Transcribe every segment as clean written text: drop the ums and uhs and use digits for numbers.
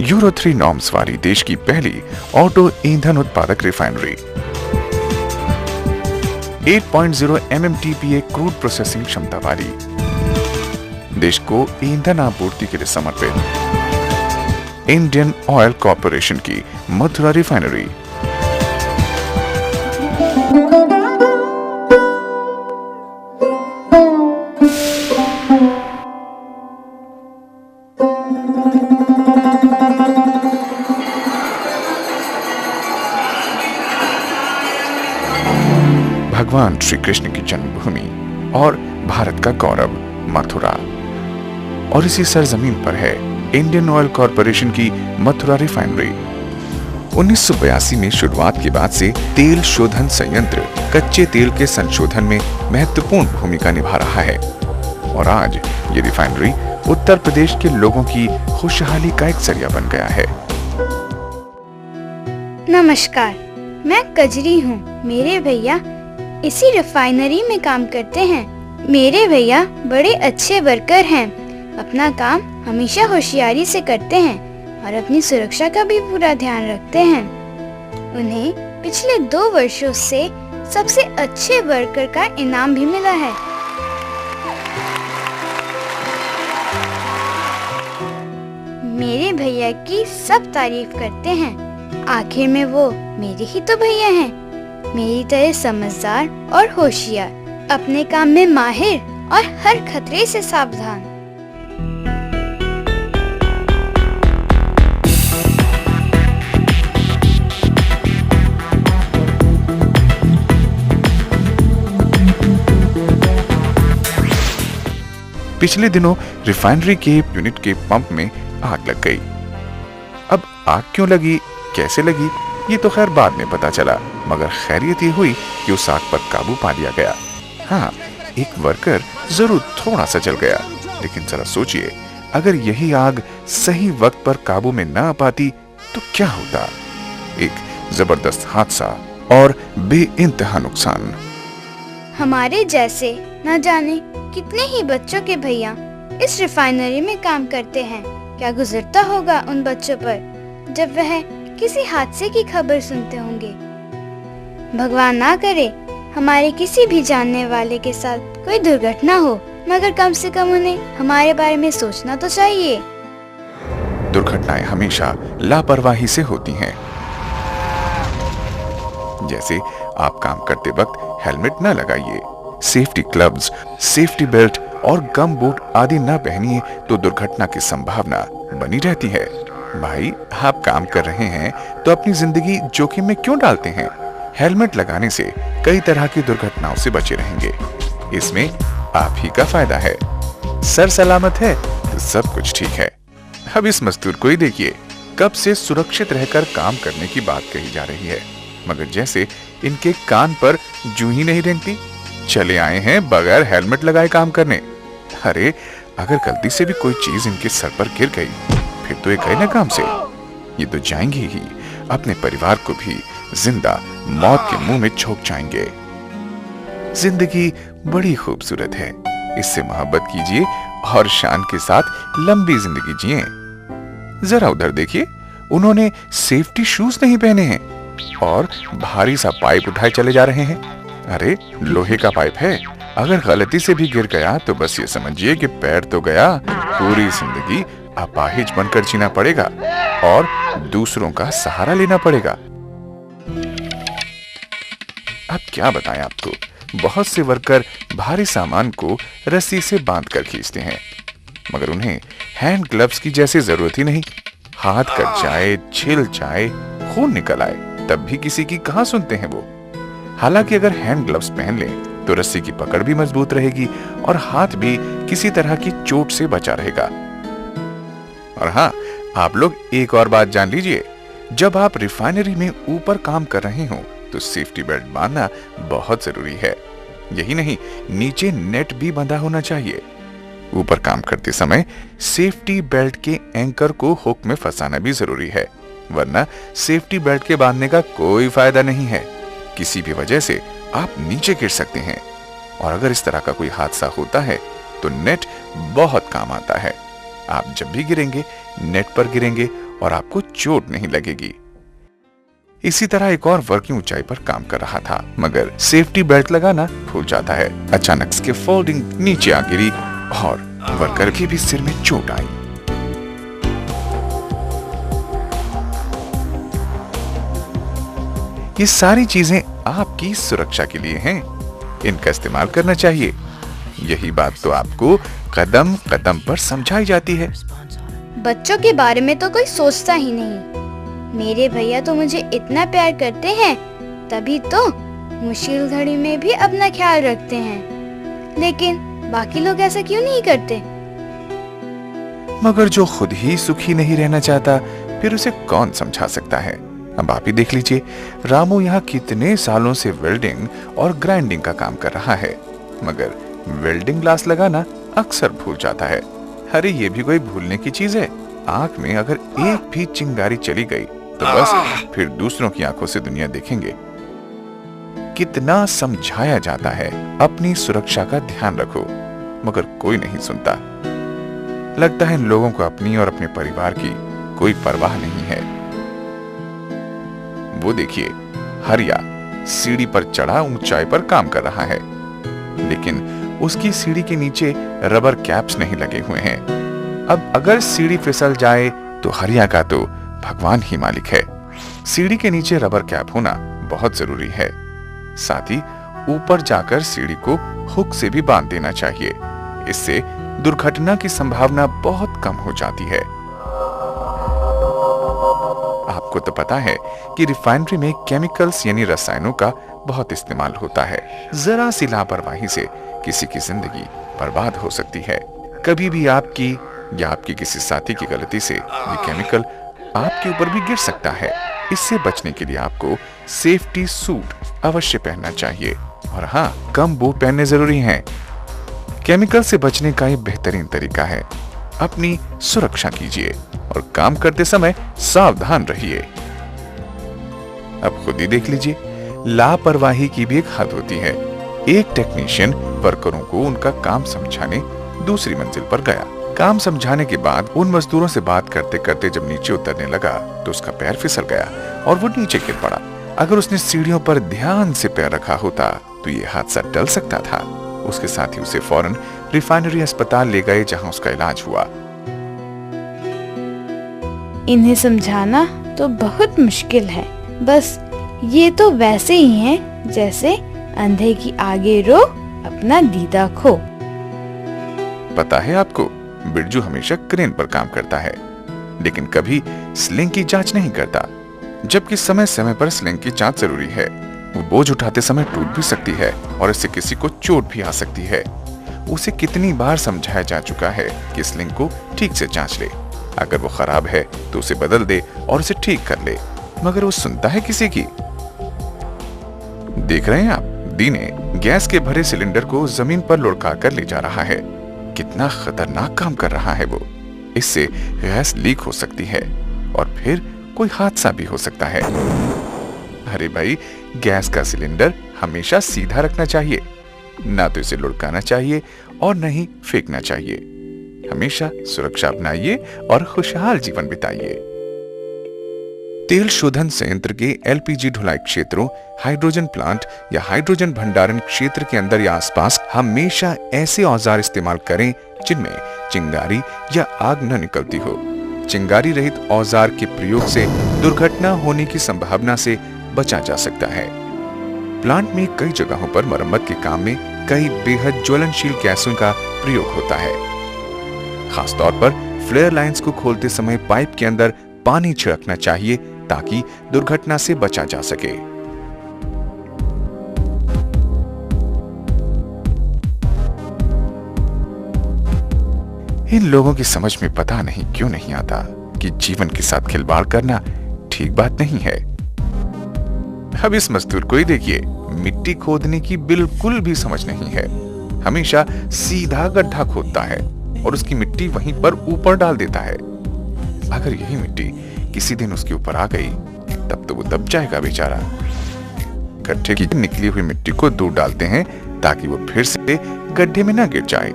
Euro 3 norms वाली देश की पहली ऑटो ईंधन उत्पादक रिफाइनरी। 8.0 MMTPA क्रूड प्रोसेसिंग क्षमता वाली, देश को ईंधन आपूर्ति के लिए समर्पित इंडियन ऑयल कॉर्पोरेशन की मथुरा रिफाइनरी। भगवान श्री कृष्ण की जन्मभूमि और भारत का गौरव मथुरा, और इसी सरजमीन पर है इंडियन ऑयल कॉर्पोरेशन की मथुरा रिफाइनरी। 1982 में शुरुआत के बाद से तेल शोधन संयंत्र कच्चे तेल के संशोधन में महत्वपूर्ण भूमिका निभा रहा है, और आज ये रिफाइनरी उत्तर प्रदेश के लोगों की खुशहाली का एक जरिया बन गया है। नमस्कार, मैं कजरी हूँ। मेरे भैया इसी रिफाइनरी में काम करते हैं। मेरे भैया बड़े अच्छे वर्कर हैं, अपना काम हमेशा होशियारी से करते हैं और अपनी सुरक्षा का भी पूरा ध्यान रखते हैं। उन्हें पिछले 2 वर्षों से सबसे अच्छे वर्कर का इनाम भी मिला है। मेरे भैया की सब तारीफ करते हैं। आखिर में वो मेरे ही तो भैया हैं, मेरी तरह समझदार और होशियार, अपने काम में माहिर और हर खतरे से सावधान। पिछले दिनों रिफाइनरी के यूनिट के पंप में आग लग गई। अब आग क्यों लगी, कैसे लगी, ये तो खैर बाद में पता चला, मगर खैरियत ये हुई कि उस आग पर काबू पा लिया गया। हाँ, एक वर्कर जरूर थोड़ा सा जल गया, लेकिन जरा सोचिए, अगर यही आग सही वक्त पर काबू में ना आ पाती तो क्या होता। एक जबरदस्त हादसा और बेइंतहा नुकसान। हमारे जैसे न जाने कितने ही बच्चों के भैया इस रिफाइनरी में काम करते हैं। क्या गुजरता होगा उन बच्चों पर जब वह किसी हादसे की खबर सुनते होंगे। भगवान ना करे हमारे किसी भी जानने वाले के साथ कोई दुर्घटना हो, मगर कम से कम उन्हें हमारे बारे में सोचना तो चाहिए। दुर्घटनाएं हमेशा लापरवाही से होती हैं। जैसे आप काम करते वक्त हेलमेट न लगाइए, सेफ्टी ग्लव्स, सेफ्टी बेल्ट और गम बूट आदि न पहनिए तो दुर्घटना की संभावना बनी रहती है। भाई, आप काम कर रहे हैं तो अपनी जिंदगी जोखिम में क्यों डालते हैं? हेलमेट लगाने से कई तरह की दुर्घटनाओं से बचे रहेंगे। इसमें आप ही का फायदा है। सर सलामत है तो सब कुछ ठीक है। अब इस मजदूर को ही देखिए, कब से सुरक्षित रहकर काम करने की बात कही जा रही है, मगर जैसे इनके कान पर जूं ही नहीं रेंगती। चले आए हैं बगैर हेलमेट लगाए काम करने। अरे, अगर गलती से भी कोई चीज इनके सर पर गिर गई फिर तो ये गए ना काम से। ये तो जाएंगे ही, अपने परिवार को भी जिंदा मौत के मुंह में झोंक जाएंगे। जिंदगी बड़ी खूबसूरत है, इससे मोहब्बत कीजिए और शान के साथ लंबी जिंदगी जिए। जरा उधर देखिए, उन्होंने सेफ्टी शूज नहीं पहने हैं और भारी सा पाइप उठाए चले जा रहे हैं। अरे, लोहे का पाइप है, अगर गलती से भी गिर गया तो बस ये समझिए कि पैर तो गया, पूरी जिंदगी अपाहिज बनकर जीना पड़ेगा और दूसरों का सहारा लेना पड़ेगा। अब क्या बताएं आपको, बहुत से वर्कर भारी सामान को रस्सी से बांधकर खींचते हैं, मगर उन्हें हैंड ग्लव्स की जैसी जरूरत ही नहीं। हाथ कट जाए, छिल जाए, खून निकल आए, तब भी किसी की कहां सुनते हैं वो। हालांकि अगर हैंड ग्लव्स पहन लें तो रस्सी की पकड़ भी मजबूत रहेगी और हाथ भी किसी तरह की चोट से बचा रहेगा। और हाँ, आप लोग एक और बात जान लीजिए, जब आप रिफाइनरी में ऊपर काम कर रहे हो तो सेफ्टी बेल्ट बांधना बहुत जरूरी है। यही नहीं, नीचे नेट भी बंधा होना चाहिए। ऊपर काम करते समय सेफ्टी बेल्ट के एंकर को हुक में फंसाना भी जरूरी है, वरना सेफ्टी बेल्ट के बांधने का कोई फायदा नहीं है। किसी भी वजह से आप नीचे गिर सकते हैं, और अगर इस तरह का कोई हादसा होता है तो नेट बहुत काम आता है। आप जब भी गिरेंगे नेट पर गिरेंगे और आपको चोट नहीं लगेगी। इसी तरह एक और वर्किंग ऊंचाई पर काम कर रहा था, मगर सेफ्टी बेल्ट लगाना भूल जाता है। अचानक उसके फोल्डिंग नीचे आ गिरी और वर्कर के भी सिर में चोट आई। ये सारी चीजें आपकी सुरक्षा के लिए हैं। इनका इस्तेमाल करना चाहिए। यही बात तो आपको कदम कदम पर समझाई जाती है। बच्चों के बारे में तो कोई सोचता ही नहीं। मेरे भैया तो मुझे इतना प्यार करते हैं, तभी तो मुश्किल घड़ी में भी अपना ख्याल रखते हैं। लेकिन बाकी लोग ऐसा क्यों नहीं करते? मगर जो खुद ही सुखी नहीं रहना चाहता, फिर उसे कौन समझा सकता है। अब आप ही देख लीजिए, रामू यहाँ कितने सालों से वेल्डिंग और ग्राइंडिंग का काम कर रहा है, मगर वेल्डिंग ग्लास लगाना अक्सर भूल जाता है। अरे ये भी कोई भूलने की चीज है? आंख में अगर एक भी चिंगारी चली गई तो बस फिर दूसरों की आंखों से दुनिया देखेंगे। कितना समझाया जाता है अपनी सुरक्षा का ध्यान रखो, मगर कोई नहीं सुनता। लगता है इन लोगों को अपनी और अपने परिवार की कोई परवाह नहीं है। वो देखिए, हरिया सीढ़ी पर चढ़ा ऊंचाई पर काम कर रहा है, लेकिन उसकी सीढ़ी के नीचे रबर कैप्स नहीं लगे हुए हैं। अब अगर सीढ़ी फिसल जाए तो हरिया का तो भगवान ही मालिक है। सीढ़ी के नीचे रबर कैप होना बहुत जरूरी है। साथ ही ऊपर जाकर सीढ़ी को हुक से भी बांध देना चाहिए। इससे दुर्घटना की संभावना बहुत कम हो जाती है। आपको तो पता है कि रिफाइनरी में केमिकल्स यानी रसायनों का बहुत इस्तेमाल होता है। जरा सी लापरवाही से किसी की जिंदगी बर्बाद हो सकती है। कभी भी आपकी या आपकी किसी साथी की गलती से ये केमिकल आपके ऊपर भी गिर सकता है। इससे बचने के लिए आपको सेफ्टी सूट अवश्य पहनना चाहिए, और हाँ, गम बूट पहनने जरूरी हैं। केमिकल से बचने का ये बेहतरीन तरीका है। अपनी सुरक्षा कीजिए और काम करते समय सावधान रहिए। अब खुद ही देख लीजिए, लापरवाही की भी एक हद होती है। एक टेक्नीशियन वर्करों को उनका काम समझाने दूसरी मंजिल पर गया। काम समझाने के बाद उन मजदूरों से बात करते करते जब नीचे उतरने लगा तो उसका पैर फिसल गया और वो नीचे गिर पड़ा। अगर उसने सीढ़ियों पर ध्यान से पैर रखा होता तो ये हादसा टल सकता था। उसके साथ ही उसे फौरन रिफाइनरी अस्पताल ले गए, जहां उसका इलाज हुआ। इन्हें समझाना तो बहुत मुश्किल है। बस ये तो वैसे ही हैं जैसे अंधे की आगे रो अपना दीदा खो। पता है आपको, बिरजू हमेशा क्रेन पर काम करता है, लेकिन कभी स्लिंग की जांच नहीं करता, जबकि समय समय पर स्लिंग की जांच जरूरी है। वो बोझ उठाते समय टूट भी सकती है और इससे किसी को चोट भी आ सकती है। उसे कितनी बार समझाया जा चुका है कि स्लिंग को ठीक से जांच ले, अगर वो खराब है तो उसे बदल दे और उसे ठीक कर ले, मगर वो सुनता है किसी की? देख रहे हैं आप, दीने गैस के भरे सिलेंडर को जमीन पर लुढ़का कर ले जा रहा है। कितना खतरनाक काम कर रहा है वो। इससे गैस लीक हो सकती है और फिर कोई हादसा भी हो सकता है। अरे भाई, गैस का सिलेंडर हमेशा सीधा रखना चाहिए, ना तो इसे लुढ़काना चाहिए और न ही फेंकना चाहिए। हमेशा सुरक्षा अपनाइए और खुशहाल जीवन बिताइए। तेल शोधन संयंत्र के एलपीजी ढुलाई क्षेत्रों, हाइड्रोजन प्लांट या हाइड्रोजन भंडारण क्षेत्र के अंदर या आसपास हमेशा ऐसे औजार इस्तेमाल करें जिनमें चिंगारी या आग न निकलती हो। चिंगारी रहित औजार के प्रयोग से दुर्घटना होने की संभावना से बचा जा सकता है। प्लांट में कई जगहों पर मरम्मत के काम में कई बेहद ज्वलनशील गैसों का प्रयोग होता है। खासतौर पर फ्लेयर लाइंस को खोलते समय पाइप के अंदर पानी छिड़कना चाहिए ताकि दुर्घटना से बचा जा सके। इन लोगों की समझ में पता नहीं क्यों नहीं आता कि जीवन के साथ खिलवाड़ करना ठीक बात नहीं है। अब इस मजदूर को ही देखिए, मिट्टी खोदने की बिल्कुल भी समझ नहीं है। हमेशा सीधा गड्ढा खोदता है और उसकी मिट्टी वहीं पर ऊपर डाल देता है। अगर यही मिट्टी किसी दिन उसके ऊपर आ गई तब तो वो दब जाएगा बेचारा। गड्ढे की निकली हुई मिट्टी को दूर डालते हैं ताकि वो फिर से गड्ढे में ना गिर जाए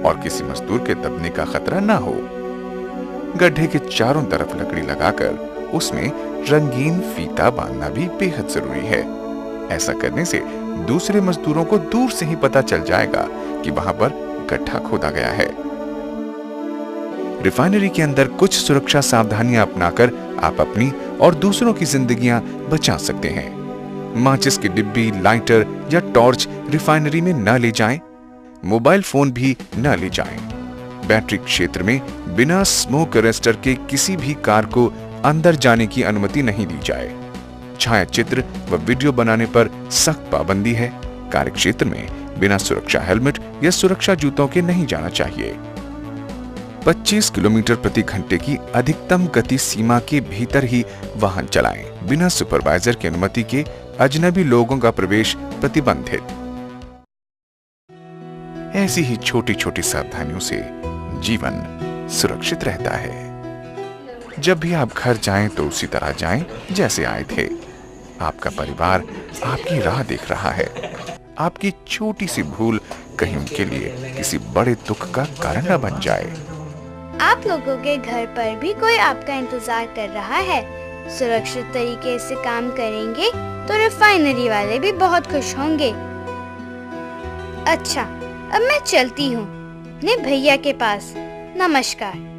और किसी मजदूर के दबने का खतरा ना हो। गड्ढे के चारों तरफ लकड़ी लगाकर उसमें रंगीन फीता बांधना भी बेहद जरूरी है। ऐसा करने से दूसरे मजदूरों को दूर से ही पता चल जाएगा कि वहां पर गड्ढा खोदा गया है। रिफाइनरी के अंदर कुछ सुरक्षा सावधानियां अपनाकर आप अपनी और दूसरों की जिंदगियां बचा सकते हैं। माचिस की डिब्बी, लाइटर या टॉर्च रिफाइनरी में न ले जाएं। मोबाइल फोन भी न ले जाएं। बैटरी क्षेत्र में बिना स्मोक अरेस्टर के किसी भी कार को अंदर जाने की अनुमति नहीं दी जाए। छायाचित्र व वीडियो बनाने पर सख्त पाबंदी है। कार्यक्षेत्र में बिना सुरक्षा हेलमेट या सुरक्षा जूतों के नहीं जाना चाहिए। 25 किलोमीटर प्रति घंटे की अधिकतम गति सीमा के भीतर ही वाहन चलाएं। बिना सुपरवाइजर की अनुमति के अजनबी लोगों का प्रवेश प्रतिबंधित। ऐसी ही छोटी छोटी सावधानियों से जीवन सुरक्षित रहता है। जब भी आप घर जाएं तो उसी तरह जाएं जैसे आए थे। आपका परिवार आपकी राह देख रहा है। आपकी छोटी सी भूल कहीं उनके लिए किसी बड़े दुख का कारण न बन जाए। आप लोगों के घर पर भी कोई आपका इंतजार कर रहा है। सुरक्षित तरीके से काम करेंगे तो रिफाइनरी वाले भी बहुत खुश होंगे। अच्छा, अब मैं चलती हूँ अपने भैया के पास। नमस्कार।